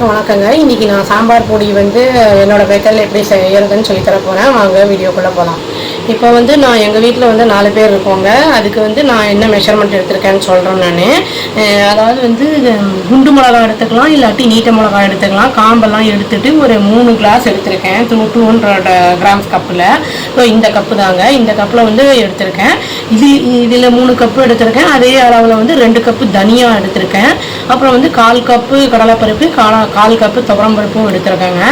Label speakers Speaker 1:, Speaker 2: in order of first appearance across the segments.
Speaker 1: வணக்கங்க. இன்றைக்கி நான் சாம்பார் பொடி வந்து என்னோடய மெத்தடில் எப்படி செய்யறதுன்னு சொல்லித்தர போகிறேன். வாங்க வீடியோக்குள்ளே போகலாம். இப்போ வந்து நான் எங்கள் வீட்டில் வந்து 4 பேர் இருக்கோங்க. அதுக்கு வந்து நான் என்ன மெஷர்மெண்ட் எடுத்திருக்கேன்னு சொல்கிறேன் நான். அதாவது வந்து குண்டு மிளகா எடுத்துக்கலாம், இல்லாட்டி நீட்ட மிளகா எடுத்துக்கலாம். காம்பெல்லாம் எடுத்துகிட்டு ஒரு 3 கிளாஸ் எடுத்திருக்கேன். 200 கிராம்ஸ் கப்பில். ஸோ இந்த கப்பு தாங்க, இந்த கப்பில் வந்து எடுத்திருக்கேன். இதில் 3 கப்பு எடுத்திருக்கேன். அதே அளவில் வந்து 2 கப்பு தனியா எடுத்திருக்கேன். அப்புறம் வந்து 1/4 கப்பு கடலைப்பருப்பு, 1/4 கப்பு துவரம்பருப்பும் எடுத்துருக்காங்க.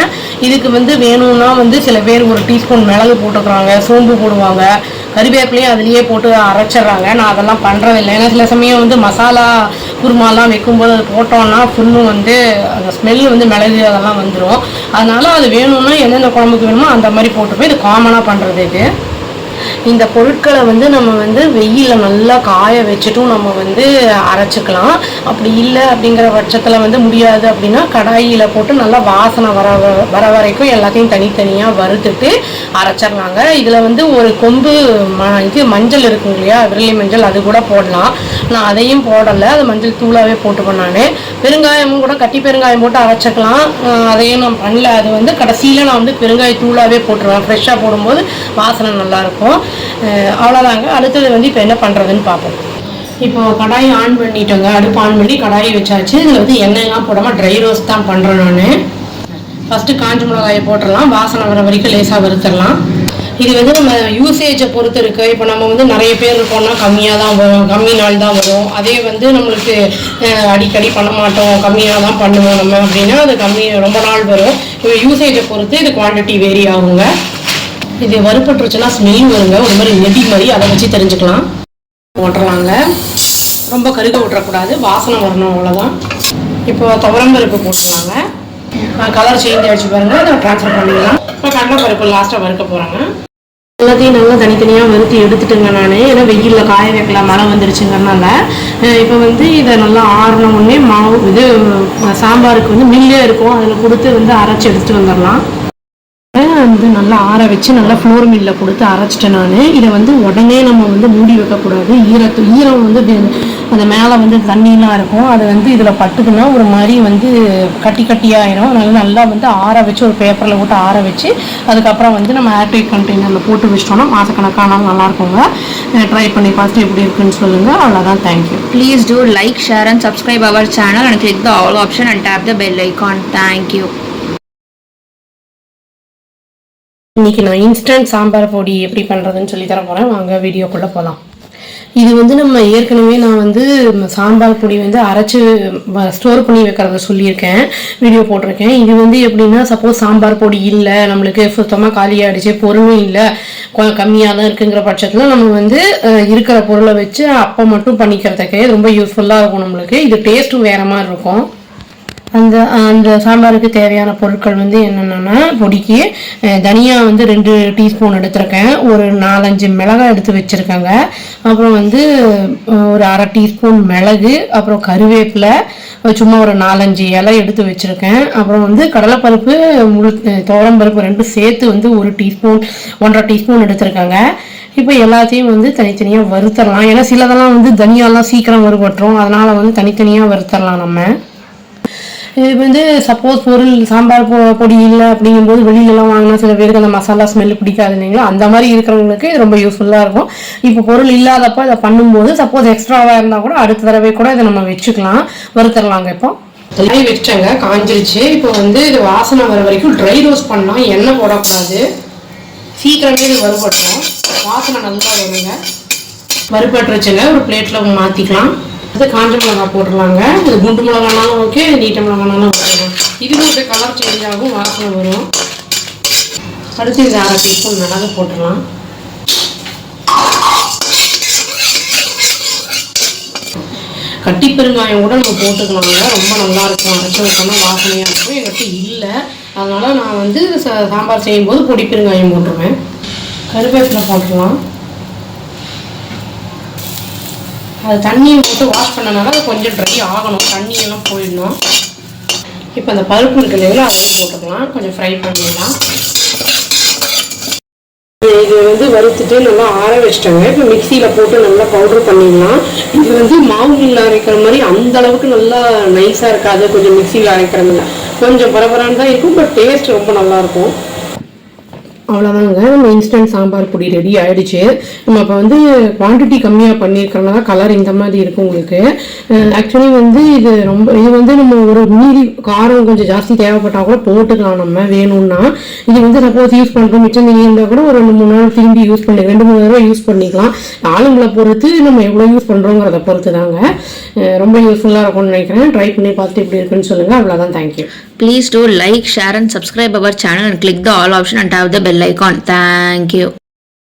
Speaker 1: இதுக்கு வந்து வேணும்னா வந்து சில பேர் 1 டீஸ்பூன் மிளகு போட்டுக்கிறாங்க, சோம்பு போடுவாங்க, கறிவேப்பிலையும் அதுலேயே போட்டு அரைச்சிட்றாங்க. நான் அதெல்லாம் பண்ணுறதில்லை. ஏன்னா சில சமயம் வந்து மசாலா குருமாலாம் வைக்கும்போது அது போட்டோன்னா ஃபுல்லும் வந்து அந்த ஸ்மெல்லு வந்து மிளகு அதெல்லாம் வந்துடும். அதனால் அது வேணும்னா எந்தெந்த குழம்புக்கு வேணுமோ அந்த மாதிரி போட்டுப்போய் இது காமனாக பண்ணுறது. இந்த பொருட்களை வந்து நம்ம வந்து வெயிலில் நல்லா காய வச்சுட்டும் நம்ம வந்து அரைச்சிக்கலாம். அப்படி இல்லை அப்படிங்கிற பட்சத்தில் வந்து முடியாது அப்படின்னா கடாயில் போட்டு நல்லா வாசனை வர வரைக்கும் எல்லாத்தையும் தனித்தனியாக வறுத்துட்டு அரைச்சிடலாங்க. இதில் வந்து ஒரு கொம்பு மஞ்சள் இருக்கும் இல்லையா, விரலி மஞ்சள், அது கூட போடலாம். நான் அதையும் போடலை, அது மஞ்சள் தூளாகவே போட்டுப்பேன் நான். பெருங்காயமும் கூட கட்டி பெருங்காயம் போட்டு அரைச்சிக்கலாம். அதையும் நான் பண்ணல. அது வந்து கடைசியில் நான் வந்து பெருங்காய தூளாகவே போட்டுருவேன். ஃப்ரெஷ்ஷாக போடும்போது வாசனை நல்லாயிருக்கும். அவ்வளோதாங்க. அடுத்தது வந்து இப்போ என்ன பண்ணுறதுன்னு பார்ப்போம். இப்போ கடாயை ஆன் பண்ணிட்டோங்க. அடுப்பு ஆன் பண்ணி கடாயை வச்சாச்சு. இதில் வந்து எண்ணெய்லாம் போடாமல் ட்ரை ரோஸ்ட் தான் பண்ணுறேன் நான். ஃபஸ்ட்டு காஞ்ச மிளகாயை போட்டுடலாம். வாசனை வர வரைக்கும் லேசாக வறுத்துடலாம். இது வந்து நம்ம யூசேஜை பொறுத்து இருக்குது. இப்போ நம்ம வந்து நிறைய பேர் இருக்கோம்னா கம்மியாக தான் வரும், கம்மி நாள் தான் வரும். அதே வந்து நம்மளுக்கு அடிக்கடி பண்ண மாட்டோம், கம்மியாக தான் பண்ணுவோம் நம்ம அப்படின்னா அது ரொம்ப நாள் வரும். இப்போ யூசேஜை பொறுத்து இது குவான்டிட்டி வேரி ஆகுங்க. இது வறுப்பட்டுருச்சுன்னா ஸ்மெல் வருங்க, ஒரு மாதிரி நெடி மாதிரி, அதை வச்சு தெரிஞ்சுக்கலாம். போட்டுடலாங்க. ரொம்ப கருக விட்டுறக்கூடாது, வாசனை வரணும், அவ்வளோதான். இப்போ துவரம்பருப்பு போட்டுடலாங்க. கலர் சேஞ்ச் ஆகிடுச்சு பாருங்கள், அதை ட்ரான்ஸ்ஃபர் பண்ணிடலாம். இப்போ கடலைப்பருப்பு லாஸ்ட்டாக வறுக்க போகிறாங்க. எல்லாத்தையும் நல்லா தனித்தனியாக வறுத்து எடுத்துட்டுங்க நான். ஏன்னா வெயிலில் காய வைக்கல, மழை வந்துருச்சுங்கிறனால. இப்போ வந்து இதை நல்லா ஆறின உடனே மாவு இது சாம்பாருக்கு வந்து மில்லே இருக்கும், அதில் கொடுத்து வந்து அரைச்சி எடுத்துகிட்டு வந்துடலாம். வந்து நல்லா ஆற வச்சு நல்லா ஃப்ளோர் மில்லில் கொடுத்து அரைச்சிட்டேன் நான். இதை வந்து உடனே நம்ம வந்து மூடி வைக்கக்கூடாது. ஈரம் வந்து அந்த மேலே வந்து தண்ணிலாம் இருக்கும், அது வந்து இதில் பட்டுக்குன்னா ஒரு மாதிரி வந்து கட்டியாயிரும். அதனால நல்லா வந்து ஆற வச்சு ஒரு பேப்பரில் போட்டு ஆற வச்சு அதுக்கப்புறம் வந்து நம்ம ஏர்டைட் கண்டெய்னரில் போட்டு வச்சிட்டோம்னா மாதக்கணக்கான நல்லாயிருக்குங்க. ட்ரை பண்ணி பார்த்துட்டு எப்படி இருக்குன்னு சொல்லுங்கள். அவ்வளோதான். Thank you.
Speaker 2: Please do like, share and subscribe our channel and click the all option and tap the bell icon. Thank you.
Speaker 1: இன்றைக்கி நான் இன்ஸ்டன்ட் சாம்பார் பொடி எப்படி பண்ணுறதுன்னு சொல்லி தர போகிறேன். வாங்க வீடியோக்குள்ளே போகலாம். இது வந்து நம்ம ஏற்கனவே நான் வந்து சாம்பார் பொடி வந்து அரைச்சி ஸ்டோர் பண்ணி வைக்கிறத சொல்லியிருக்கேன், வீடியோ போட்டிருக்கேன். இது வந்து எப்படின்னா, சப்போஸ் சாம்பார் பொடி இல்லை, நம்மளுக்கு சுத்தமாக காலியாகிடுச்சு, பொருளும் இல்லை, கம்மியாக தான் இருக்குங்கிற பட்சத்தில் நம்ம வந்து இருக்கிற பொருளை வச்சு அப்போ மட்டும் பண்ணிக்கிறதுக்கு ரொம்ப யூஸ்ஃபுல்லாக இருக்கும் நம்மளுக்கு. இது டேஸ்ட்டும் வேறு மாதிரி இருக்கும். அந்த சாம்பாருக்கு தேவையான பொருட்கள் வந்து என்னென்னா, பொடிக்கு தனியா வந்து 2 டீஸ்பூன் எடுத்திருக்கேன், ஒரு 4-5 மிளகாய் எடுத்து வச்சுருக்கேங்க, அப்புறம் வந்து ஒரு 1/2 டீஸ்பூன் மிளகு, அப்புறம் கருவேப்பிலை சும்மா ஒரு 4-5 இலை எடுத்து வச்சுருக்கேன், அப்புறம் வந்து கடலைப்பருப்பு, துவரம்பருப்பு 2 சேர்த்து வந்து 1 டீஸ்பூன் 1/2 டீஸ்பூன் எடுத்திருக்காங்க. இப்போ எல்லாத்தையும் வந்து தனித்தனியாக வறுத்தரலாம். ஏன்னா சிலதெல்லாம் வந்து தனியாலாம் சீக்கிரம் வறுபட்டுரும், அதனால் வந்து தனித்தனியாக வறுத்தரலாம் நம்ம. இது வந்து சப்போஸ் பொருள் சாம்பார் பொடி இல்லை அப்படிங்கும்போது வெளியிலலாம் வாங்கினா சில பேருக்கு அந்த மசாலா ஸ்மெல்லு பிடிக்காது இல்லைங்களா, அந்த மாதிரி இருக்கிறவங்களுக்கு இது ரொம்ப யூஸ்ஃபுல்லாக இருக்கும். இப்போ பொருள் இல்லாதப்போ இதை பண்ணும்போது சப்போஸ் எக்ஸ்ட்ராவாக இருந்தால் கூட அடுத்த தடவை கூட இதை நம்ம வச்சுக்கலாம், வறுத்தரலாங்க. இப்போ ட்ரை வச்சேங்க, காஞ்சிருச்சு. இப்போ வந்து இது வாசனை வர வரைக்கும் ட்ரை ரோஸ்ட் பண்ணலாம், எண்ணெய் போடக்கூடாது. சீக்கிரமே இது வறுபட்டுரும், வாசனை நல்லா வருங்க. வறுபட்டுருச்சுங்க, ஒரு பிளேட்டில் மாற்றிக்கலாம். அது காஞ்ச மிளகா போட்டுடலாங்க. இது குண்டு மிளகானாலும் ஓகே, நீட்ட மிளகானாலும் ஓகேங்க. இதுவும் ஒரு கலர் சேஞ்ச் ஆகும், வாசனை வரும். அடுத்து இது 1/2 டீஸ்பூன் மிளகு போட்டுடலாம். கட்டி பெருங்காயம் கூட நம்ம போட்டுக்கலாங்க, ரொம்ப நல்லாயிருக்கும். அரைச்சி வைக்கணும், வாசனையாக இருக்கும். என்கிட்ட இல்லை, அதனால் நான் வந்து சாம்பார் செய்யும்போது பொடி பெருங்காயம் போட்டுருவேன். கருவேப்பிலை போட்டுடலாம். அது தண்ணியை போட்டு வாஷ் பண்ணனால அது கொஞ்சம் ட்ரை ஆகணும், தண்ணியெல்லாம் போயிடணும். இப்போ அந்த பருப்பு இருக்கு இல்லைங்களா, அதையும் போட்டுக்கலாம், கொஞ்சம் ஃப்ரை பண்ணிடலாம். இது வந்து வறுத்துட்டு நல்லா ஆற வச்சிட்டோங்க. இப்போ மிக்சியில் போட்டு நல்லா பவுடர் பண்ணிடலாம். இது வந்து மாவு மில்லில் அரைக்கிற மாதிரி அந்த அளவுக்கு நல்லா நைஸாக இருக்காது, கொஞ்சம் மிக்சியில் அரைக்கிற மாதிரி கொஞ்சம் பரபரான்னு தான் இருக்கும், பட் டேஸ்ட் ரொம்ப நல்லாயிருக்கும். அவ்வளோதாங்க, நம்ம இன்ஸ்டன்ட் சாம்பார் பொடி ரெடி ஆகிடுச்சு. நம்ம இப்போ வந்து குவான்டிட்டி கம்மியாக பண்ணியிருக்கிறனால கலர் இந்த மாதிரி இருக்கும் உங்களுக்கு. ஆக்சுவலி வந்து இது வந்து நம்ம ஒரு மீறி காரம் கொஞ்சம் ஜாஸ்தி தேவைப்பட்டால் கூட போட்டுக்கலாம் நம்ம வேணும்னா. இது வந்து சப்போஸ் யூஸ் பண்ணுறோம் மிச்சம் நீங்கள் இருந்தால் கூட ஒரு 2-3 நாள் திரும்பி யூஸ் பண்ணி 2-3 தடவை யூஸ் பண்ணிக்கலாம். ஆளுங்களை பொறுத்து நம்ம எவ்வளோ யூஸ் பண்ணுறோங்கிறத பொறுத்து தாங்க. ரொம்ப யூஸ்ஃபுல்லாக இருக்கும்னு நினைக்கிறேன். ட்ரை பண்ணி பார்த்துட்டு எப்படி இருக்குன்னு சொல்லுங்கள். அவ்வளோதான். Thank you.
Speaker 2: Please do like, share and subscribe our channel and click the all option and tap the bell icon. Thank you.